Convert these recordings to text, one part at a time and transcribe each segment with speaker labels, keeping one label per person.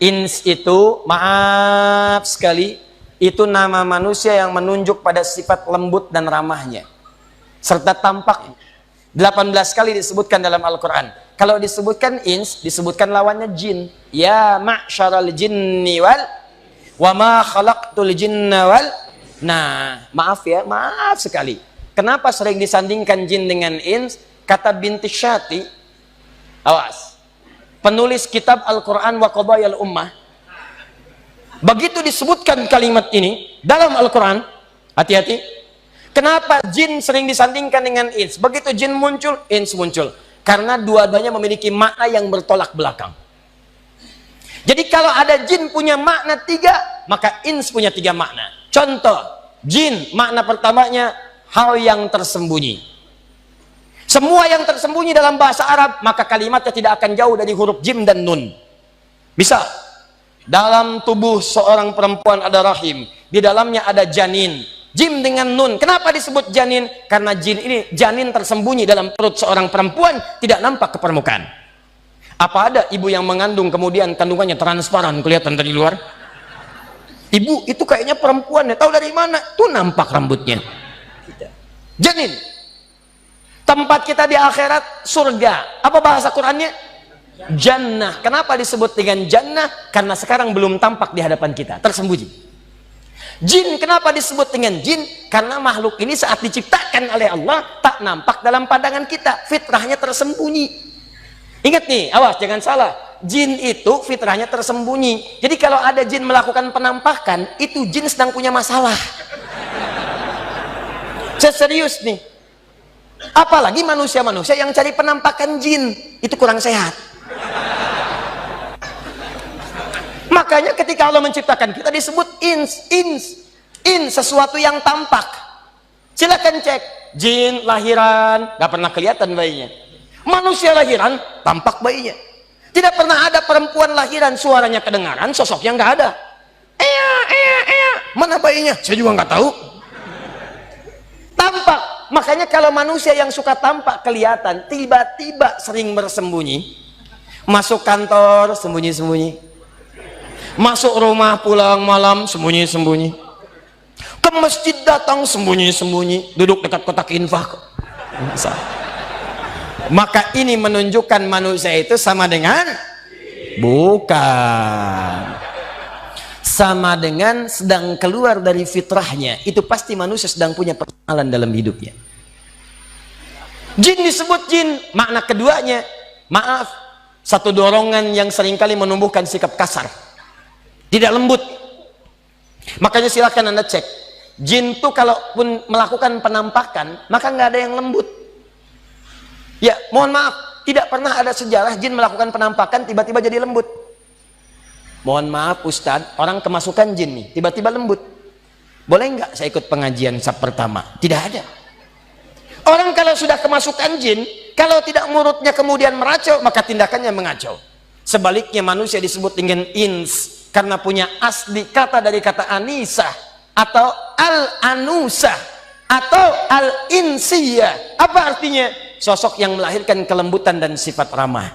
Speaker 1: Ins itu, maaf sekali, itu nama manusia yang menunjuk pada sifat lembut dan ramahnya serta tampak. 18 kali disebutkan dalam Al-Quran. Kalau disebutkan ins, disebutkan lawannya jin. Ya ma'syaral jinni wal wa ma khalaqtul jinna wal. Nah, maaf ya, maaf sekali. Kenapa sering disandingkan jin dengan ins? Kata Binti Syati, awas, penulis kitab Al-Quran wa Qadayal Ummah, begitu disebutkan kalimat ini dalam Al-Quran, hati-hati. Kenapa jin sering disandingkan dengan ins? Begitu jin muncul, ins muncul. Karena dua-duanya memiliki makna yang bertolak belakang. Jadi kalau ada jin punya makna 3, maka ins punya 3 makna. Contoh, jin makna pertamanya hal yang tersembunyi. Semua yang tersembunyi dalam bahasa Arab, maka kalimatnya tidak akan jauh dari huruf jim dan nun. Bisa. Dalam tubuh seorang perempuan ada rahim, di dalamnya ada janin. Jim dengan nun. Kenapa disebut janin? Karena janin tersembunyi dalam perut seorang perempuan, tidak nampak ke permukaan. Apa ada ibu yang mengandung kemudian kandungannya transparan kelihatan dari luar? Ibu itu kayaknya perempuan ya, tahu dari mana? Tuh nampak rambutnya. Janin. Tempat kita di akhirat surga. Apa bahasa Qurannya? Jannah. Kenapa disebut dengan jannah? Karena sekarang belum tampak di hadapan kita, tersembunyi. Jin kenapa disebut dengan jin? Karena makhluk ini saat diciptakan oleh Allah tak nampak dalam pandangan kita, fitrahnya tersembunyi. Ingat nih, awas jangan salah, jin itu fitrahnya tersembunyi. Jadi kalau ada jin melakukan penampakan, itu jin sedang punya masalah. Saya serius nih. Apalagi manusia-manusia yang cari penampakan jin, itu kurang sehat. Makanya ketika Allah menciptakan kita disebut ins, sesuatu yang tampak. Silakan cek, jin lahiran gak pernah kelihatan bayinya, manusia lahiran tampak bayinya. Tidak pernah ada perempuan lahiran suaranya kedengaran, sosoknya nggak ada. Mana bayinya? Saya juga nggak tahu. Tampak. Makanya kalau manusia yang suka tampak kelihatan, tiba-tiba sering bersembunyi. Masuk kantor sembunyi-sembunyi, masuk rumah pulang malam sembunyi-sembunyi, ke masjid datang sembunyi-sembunyi, duduk dekat kotak infak. Maka ini menunjukkan manusia itu sama dengan bukan, sama dengan sedang keluar dari fitrahnya. Itu pasti manusia sedang punya persoalan dalam hidupnya. Jin disebut jin, makna keduanya, maaf, satu dorongan yang seringkali menumbuhkan sikap kasar, tidak lembut. Makanya silakan Anda cek, jin itu kalaupun melakukan penampakan, maka nggak ada yang lembut. Ya, mohon maaf, tidak pernah ada sejarah jin melakukan penampakan tiba-tiba jadi lembut. Mohon maaf Ustadz, orang kemasukan jin nih, tiba-tiba lembut. Boleh nggak saya ikut pengajian sab pertama? Tidak ada. Orang kalau sudah kemasukan jin, kalau tidak mulutnya kemudian meracau, maka tindakannya mengacau. Sebaliknya manusia disebut dengan ins karena punya asli kata dari kata anisah atau al-anusah atau al-insiyah. Apa artinya? Sosok yang melahirkan kelembutan dan sifat ramah.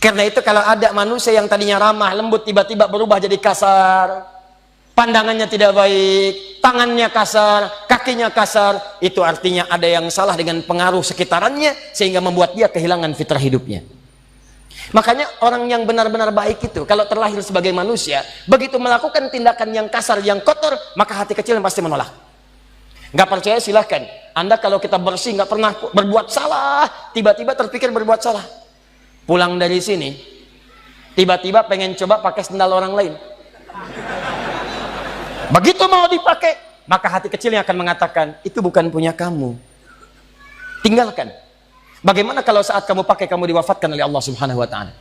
Speaker 1: Karena itu kalau ada manusia yang tadinya ramah, lembut, tiba-tiba berubah jadi kasar, pandangannya tidak baik, tangannya kasar, kakinya kasar, itu artinya ada yang salah dengan pengaruh sekitarannya sehingga membuat dia kehilangan fitrah hidupnya. Makanya orang yang benar-benar baik itu kalau terlahir sebagai manusia, begitu melakukan tindakan yang kasar, yang kotor, maka hati kecil yang pasti menolak. Nggak percaya silahkan. Anda kalau kita bersih nggak pernah berbuat salah, tiba-tiba terpikir berbuat salah, pulang dari sini tiba-tiba pengen coba pakai sendal orang lain. Begitu mau dipakai, maka hati kecilnya akan mengatakan itu bukan punya kamu, tinggalkan. Bagaimana kalau saat kamu pakai kamu diwafatkan oleh Allah Subhanahu wa ta'ala?